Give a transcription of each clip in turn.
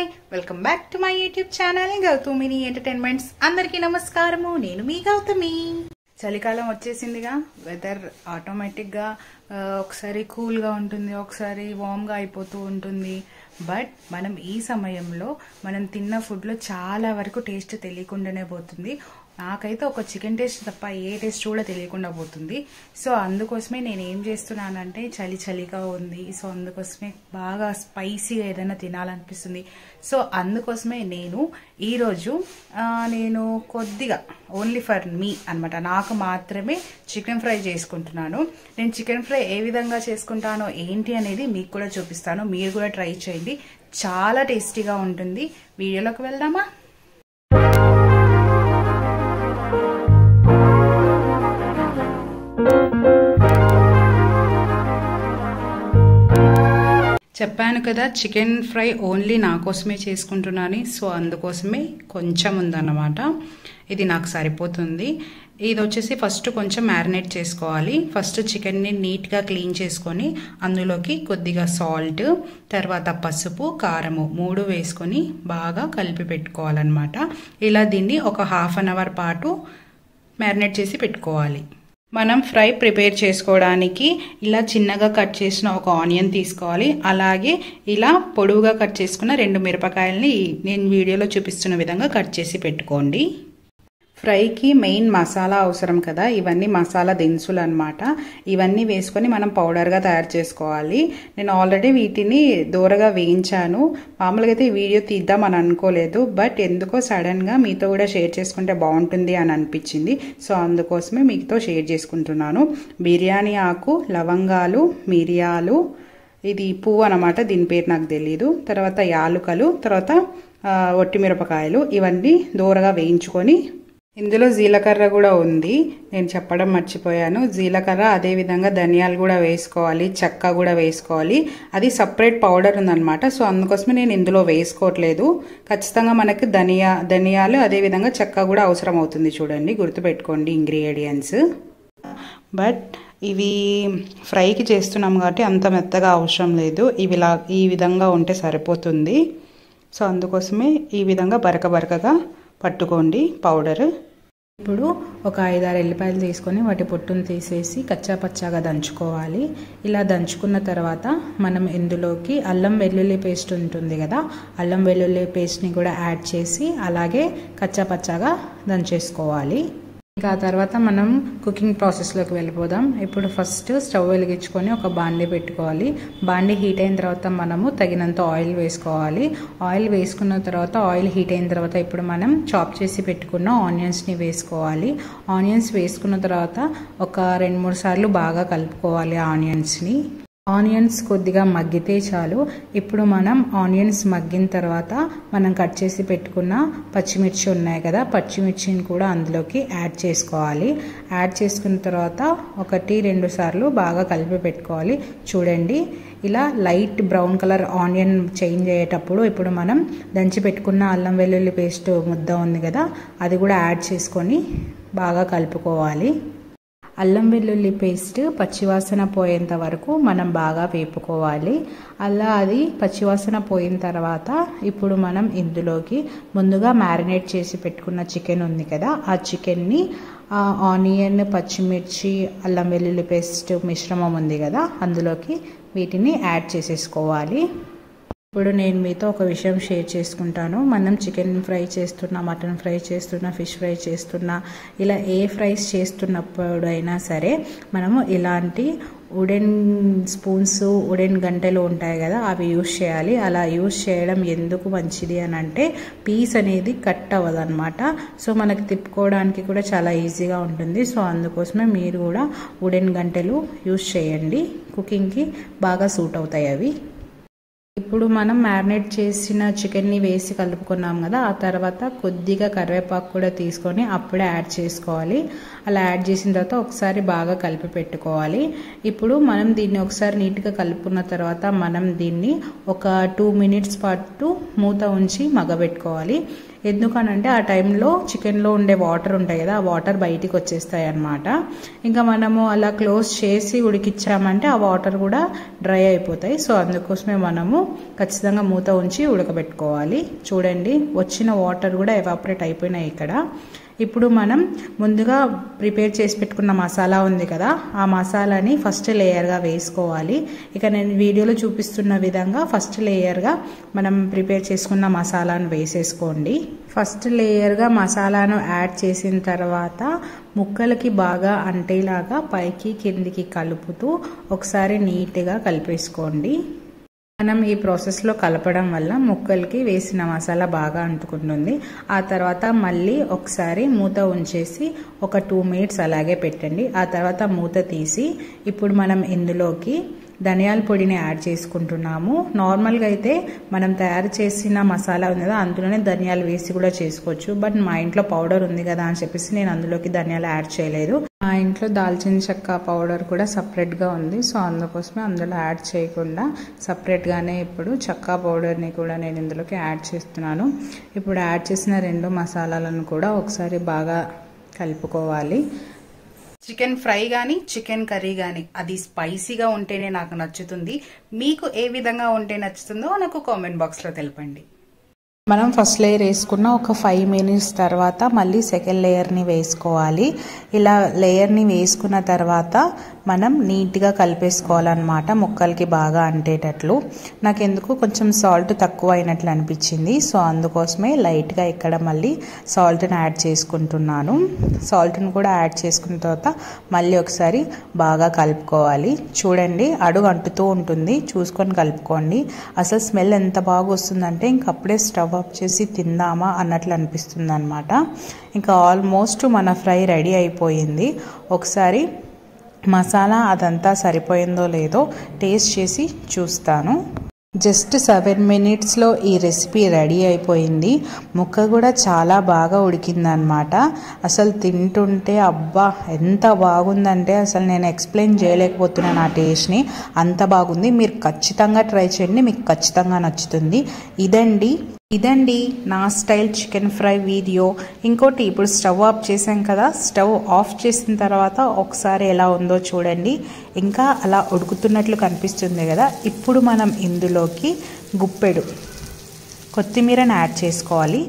Hi welcome back to my YouTube channel Gautamini entertainments. అందరికీ నమస్కారము. నేను మీ గౌతమి. చలికాలం వచ్చేసిందిగా. వెదర్ ఆటోమేటిక్గా ఒకసారి కూల్గా ఉంటుంది, ఒకసారి వామ్గా అయిపోతూ ఉంటుంది. బట్ మనం ఈ సమయంలో మనం తిన్న ఫుడ్లో చాలా వరకు టేస్ట్ తెలియకుండానే పోతుంది. నాకైతే ఒక చికెన్ టేస్ట్ తప్ప ఏ టేస్ట్ కూడా తెలియకుండా పోతుంది. సో అందుకోసమే నేను ఏం చేస్తున్నానంటే చలిగా ఉంది. సో అందుకోసమే బాగా స్పైసీగా ఏదైనా తినాలనిపిస్తుంది. సో అందుకోసమే నేను ఈరోజు నేను కొద్దిగా ఓన్లీ ఫర్ మీ అనమాట, నాకు మాత్రమే చికెన్ ఫ్రై చేసుకుంటున్నాను. నేను చికెన్ ఫ్రై ఏ విధంగా చేసుకుంటానో ఏంటి అనేది మీకు కూడా చూపిస్తాను. మీరు కూడా ట్రై చేయండి, చాలా టేస్టీగా ఉంటుంది. వీడియోలోకి వెళ్దామా? చెప్పాను కదా చికెన్ ఫ్రై ఓన్లీ నా కోసమే చేసుకుంటున్నాను. సో అందుకోసమే కొంచెం ఉందన్నమాట. ఇది నాకు సరిపోతుంది. ఇది వచ్చేసి ఫస్ట్ కొంచెం మ్యారినేట్ చేసుకోవాలి. ఫస్ట్ చికెన్ని నీట్గా క్లీన్ చేసుకొని అందులోకి కొద్దిగా సాల్ట్, తర్వాత పసుపు, కారము 3 వేసుకొని బాగా కలిపి పెట్టుకోవాలన్నమాట. ఇలా దీన్ని ఒక హాఫ్ అన్ అవర్ పాటు మ్యారినేట్ చేసి పెట్టుకోవాలి. మనం ఫ్రై ప్రిపేర్ చేసుకోవడానికి ఇలా చిన్నగా కట్ చేసిన ఒక ఆనియన్ తీసుకోవాలి. అలాగే ఇలా పొడవుగా కట్ చేసుకున్న 2 మిరపకాయలని నేను వీడియోలో చూపిస్తున్న విధంగా కట్ చేసి పెట్టుకోండి. ఫ్రైకి మెయిన్ మసాలా అవసరం కదా, ఇవన్నీ మసాలా దినుసులు అనమాట. ఇవన్నీ వేసుకొని మనం పౌడర్గా తయారు చేసుకోవాలి. నేను ఆల్రెడీ వీటిని దూరగా వేయించాను. మామూలుగా అయితే ఈ వీడియో తీద్దామని అనుకోలేదు, బట్ ఎందుకో సడన్గా మీతో కూడా షేర్ చేసుకుంటే బాగుంటుంది అని అనిపించింది. సో అందుకోసమే మీతో షేర్ చేసుకుంటున్నాను. బిర్యానీ ఆకు, లవంగాలు, మిరియాలు, ఇది పువ్వు అనమాట, దీని పేరు నాకు తెలీదు, తర్వాత యాలుకలు, తర్వాత ఒట్టిమిరపకాయలు, ఇవన్నీ దూరగా వేయించుకొని ఇందులో జీలకర్ర కూడా ఉంది, నేను చెప్పడం మర్చిపోయాను. జీలకర్ర అదేవిధంగా ధనియాలు కూడా వేసుకోవాలి, చెక్క కూడా వేసుకోవాలి. అది సపరేట్ పౌడర్ ఉందన్నమాట. సో అందుకోసమే నేను ఇందులో వేసుకోవట్లేదు. ఖచ్చితంగా మనకి ధనియాలు అదేవిధంగా చెక్క కూడా అవసరం అవుతుంది. చూడండి, గుర్తుపెట్టుకోండి ఇంగ్రీడియంట్స్. బట్ ఇవి ఫ్రైకి చేస్తున్నాం కాబట్టి అంత మెత్తగా అవసరం లేదు. ఈ విధంగా ఉంటే సరిపోతుంది. సో అందుకోసమే ఈ విధంగా బరకగా పట్టుకోండి పౌడర్. ఇప్పుడు ఒక 5-6 ఎల్లిపాయలు తీసుకొని వాటి పొట్టును తీసేసి కచ్చాపచ్చాగా దంచుకోవాలి. ఇలా దంచుకున్న తర్వాత మనం ఇందులోకి అల్లం వెల్లుల్లి పేస్ట్ ఉంటుంది కదా, అల్లం వెల్లుల్లి పేస్ట్ని కూడా యాడ్ చేసి అలాగే కచ్చాపచ్చాగా దంచేసుకోవాలి. ఇంకా ఆ తర్వాత మనం కుకింగ్ ప్రాసెస్లోకి వెళ్ళిపోదాం. ఇప్పుడు ఫస్ట్ స్టవ్ వెలిగించుకొని ఒక బాండీ పెట్టుకోవాలి. బాండీ హీట్ అయిన తర్వాత మనము తగినంత ఆయిల్ వేసుకోవాలి. ఆయిల్ వేసుకున్న తర్వాత ఆయిల్ హీట్ అయిన తర్వాత ఇప్పుడు మనం చాప్ చేసి పెట్టుకున్న ఆనియన్స్ని వేసుకోవాలి. ఆనియన్స్ వేసుకున్న తర్వాత ఒక 2-3 సార్లు బాగా కలుపుకోవాలి ఆనియన్స్ని. ఆనియన్స్ కొద్దిగా మగ్గితే చాలు. ఇప్పుడు మనం ఆనియన్స్ మగ్గిన తర్వాత మనం కట్ చేసి పెట్టుకున్న పచ్చిమిర్చి ఉన్నాయి కదా, పచ్చిమిర్చిని కూడా అందులోకి యాడ్ చేసుకోవాలి. యాడ్ చేసుకున్న తర్వాత 1-2 సార్లు బాగా కలిపి పెట్టుకోవాలి. చూడండి, ఇలా light brown colour onion change అయ్యేటప్పుడు ఇప్పుడు మనం దంచి పెట్టుకున్న అల్లం వెల్లుల్లి పేస్ట్ ముద్ద ఉంది కదా, అది కూడా యాడ్ చేసుకొని బాగా కలుపుకోవాలి. అల్లం వెల్లుల్లి పేస్ట్ పచ్చివాసన పోయేంత వరకు మనం బాగా వేపుకోవాలి. అలా అది పచ్చివాసన పోయిన తర్వాత ఇప్పుడు మనం ఇందులోకి ముందుగా మ్యారినేట్ చేసి పెట్టుకున్న చికెన్ ఉంది కదా, ఆ చికెన్ని ఆనియన్, పచ్చిమిర్చి, అల్లం వెల్లుల్లి పేస్ట్ మిశ్రమం ఉంది కదా, అందులోకి వీటిని యాడ్ చేసేసుకోవాలి. ఇప్పుడు నేను మీతో ఒక విషయం షేర్ చేసుకుంటాను. మనం చికెన్ ఫ్రై చేస్తున్నా, మటన్ ఫ్రై చేస్తున్నా, ఫిష్ ఫ్రై చేస్తున్నా, ఇలా ఏ ఫ్రైస్ చేస్తున్నప్పుడైనా సరే మనము ఇలాంటి వుడెన్ స్పూన్స్, వుడెన్ గంటెలు ఉంటాయి కదా, అవి యూజ్ చేయాలి. అలా యూజ్ చేయడం ఎందుకు మంచిది అని అంటే పీస్ అనేది కట్ అవ్వదన్నమాట. సో మనకి తిప్పుకోవడానికి కూడా చాలా ఈజీగా ఉంటుంది. సో అందుకోసమే మీరు కూడా వుడెన్ గంటెలు యూజ్ చేయండి, కుకింగ్కి బాగా సూట్ అవుతాయి అవి. ఇప్పుడు మనం మ్యారినేట్ చేసిన చికెన్ని వేసి కలుపుకున్నాం కదా, ఆ తర్వాత కొద్దిగా కరివేపాకు కూడా తీసుకొని అప్పుడే యాడ్ చేసుకోవాలి. అలా యాడ్ చేసిన తర్వాత ఒకసారి బాగా కలిపి పెట్టుకోవాలి. ఇప్పుడు మనం దీన్ని ఒకసారి నీట్గా కలుపుకున్న తర్వాత మనం దీన్ని ఒక 2 మినిట్స్ పాటు మూత ఉంచి మగ్గబెట్టుకోవాలి. ఎందుకనంటే ఆ టైంలో చికెన్లో ఉండే వాటర్ ఉంటాయి కదా, ఆ వాటర్ బయటికి వచ్చేస్తాయి అన్నమాట. ఇంకా మనము అలా క్లోజ్ చేసి ఉడికిచ్చామంటే ఆ వాటర్ కూడా డ్రై అయిపోతాయి. సో అందుకోసమే మనము ఖచ్చితంగా మూత ఉంచి ఉడకబెట్టుకోవాలి. చూడండి వచ్చిన వాటర్ కూడా ఎవాపరేట్ అయిపోయినాయి ఇక్కడ. ఇప్పుడు మనం ముందుగా ప్రిపేర్ చేసి పెట్టుకున్న మసాలా ఉంది కదా, ఆ మసాలాని ఫస్ట్ లేయర్గా వేసుకోవాలి. ఇక నేను వీడియోలో చూపిస్తున్న విధంగా ఫస్ట్ లేయర్గా మనం ప్రిపేర్ చేసుకున్న మసాలాను వేసేసుకోండి. ఫస్ట్ లేయర్గా మసాలాను యాడ్ చేసిన తర్వాత ముక్కలకి బాగా అంటేలాగా పైకి కిందికి కలుపుతూ ఒకసారి నీట్గా కలిపేసుకోండి. మనం ఈ ప్రాసెస్లో కలపడం వల్ల ముక్కలకి వేసిన మసాలా బాగా అంటుకుంటుంది. ఆ తర్వాత మళ్ళీ ఒకసారి మూత ఉంచేసి ఒక 2 మినిట్స్ అలాగే పెట్టండి. ఆ తర్వాత మూత తీసి ఇప్పుడు మనం ఇందులోకి ధనియాల పొడిని యాడ్ చేసుకుంటున్నాము. నార్మల్గా అయితే మనం తయారు చేసిన మసాలా ఉంది కదా, అందులోనే ధనియాలు వేసి కూడా చేసుకోవచ్చు. బట్ మా ఇంట్లో పౌడర్ ఉంది కదా అని చెప్పేసి నేను అందులోకి ధనియాలు యాడ్ చేయలేదు. మా ఇంట్లో దాల్చిన చెక్క పౌడర్ కూడా సపరేట్గా ఉంది. సో అందుకోసమే అందులో యాడ్ చేయకుండా సపరేట్గానే ఇప్పుడు చెక్క పౌడర్ని కూడా నేను ఇందులోకి యాడ్ చేస్తున్నాను. ఇప్పుడు యాడ్ చేసిన 2 మసాలాలను కూడా ఒకసారి బాగా కలుపుకోవాలి. చికెన్ ఫ్రై కానీ చికెన్ కర్రీ కానీ అది స్పైసీగా ఉంటేనే నాకు నచ్చుతుంది. మీకు ఏ విధంగా ఉంటే నచ్చుతుందో నాకు కామెంట్ బాక్స్లో తెలపండి. మనం ఫస్ట్ లేయర్ వేసుకున్న ఒక 5 మినిట్స్ తర్వాత మళ్ళీ సెకండ్ లేయర్ని వేసుకోవాలి. ఇలా లేయర్ని వేసుకున్న తర్వాత మనం నీట్గా కలిపేసుకోవాలన్నమాట, ముక్కలకి బాగా అంటేటట్లు. నాకు ఎందుకు కొంచెం సాల్ట్ తక్కువ అయినట్లు అనిపించింది. సో అందుకోసమే లైట్గా ఇక్కడ మళ్ళీ సాల్ట్ని యాడ్ చేసుకుంటున్నాను. సాల్ట్ని కూడా యాడ్ చేసుకున్న తర్వాత మళ్ళీ ఒకసారి బాగా కలుపుకోవాలి. చూడండి అడుగు అంటుతూ ఉంటుంది, చూసుకొని కలుపుకోండి. అసలు స్మెల్ ఎంత బాగా వస్తుందంటే ఇంకప్పుడే స్టవ్ ఆఫ్ చేసి తిందామా అన్నట్లు అనిపిస్తుంది అనమాట. ఇంకా ఆల్మోస్ట్ మన ఫ్రై రెడీ అయిపోయింది. ఒకసారి మసాలా అదంతా సరిపోయిందో లేదో టేస్ట్ చేసి చూస్తాను. జస్ట్ 7 మినిట్స్లో ఈ రెసిపీ రెడీ అయిపోయింది. ముక్క కూడా చాలా బాగా ఉడికిందనమాట. అసలు తింటుంటే అబ్బా ఎంత బాగుందంటే అసలు నేను ఎక్స్ప్లెయిన్ చేయలేకపోతున్నాను ఆ టేస్ట్ని, అంత బాగుంది. మీరు ఖచ్చితంగా ట్రై చేయండి, మీకు ఖచ్చితంగా నచ్చుతుంది. ఇదండి నా స్టైల్ చికెన్ ఫ్రై వీడియో. ఇంకోటి ఇప్పుడు స్టవ్ ఆఫ్ చేసాం కదా, స్టవ్ ఆఫ్ చేసిన తర్వాత ఒకసారి ఎలా ఉందో చూడండి. ఇంకా అలా ఉడుకుతున్నట్లు కనిపిస్తుంది కదా. ఇప్పుడు మనం ఇందులోకి గుప్పెడు కొత్తిమీరను యాడ్ చేసుకోవాలి.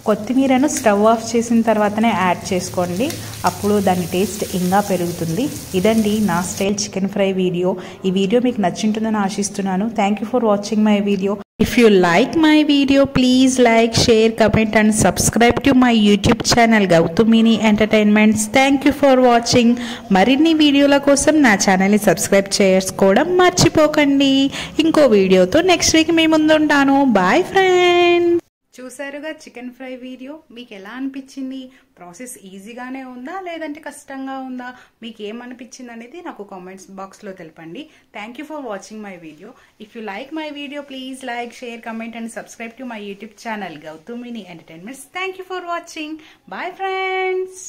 కొత్తిమీరను స్టవ్ ఆఫ్ చేసిన తర్వాతనే యాడ్ చేసుకోండి, అప్పుడు దాని టేస్ట్ ఇంకా పెరుగుతుంది. ఇదండి నా స్టైల్ చికెన్ ఫ్రై వీడియో. ఈ వీడియో మీకు నచ్చింటుందని ఆశిస్తున్నాను. Thank you for watching my video. If you like my video, please like, share, comment and subscribe to my YouTube channel Gautumini Entertainments. Thank you for watching. మరిన్ని వీడియోల కోసం నా ఛానల్ని subscribe చేసుకోవడం మర్చిపోకండి. ఇంకో వీడియోతో నెక్స్ట్ వీక్ మీ ముందు ఉంటాను. Bye friends. చూసారుగా చికెన్ ఫ్రై వీడియో. మీకు ఎలా అనిపించింది? ప్రాసెస్ ఈజీగానే ఉందా లేదంటే కష్టంగా ఉందా? మీకు ఏమనిపించింది అనేది నాకు కామెంట్స్ బాక్స్లో తెలపండి. Thank you for watching my video. If you like my video, please like, share, comment and subscribe to my YouTube channel Gautumini Entertainments. Thank you for watching. Bye friends.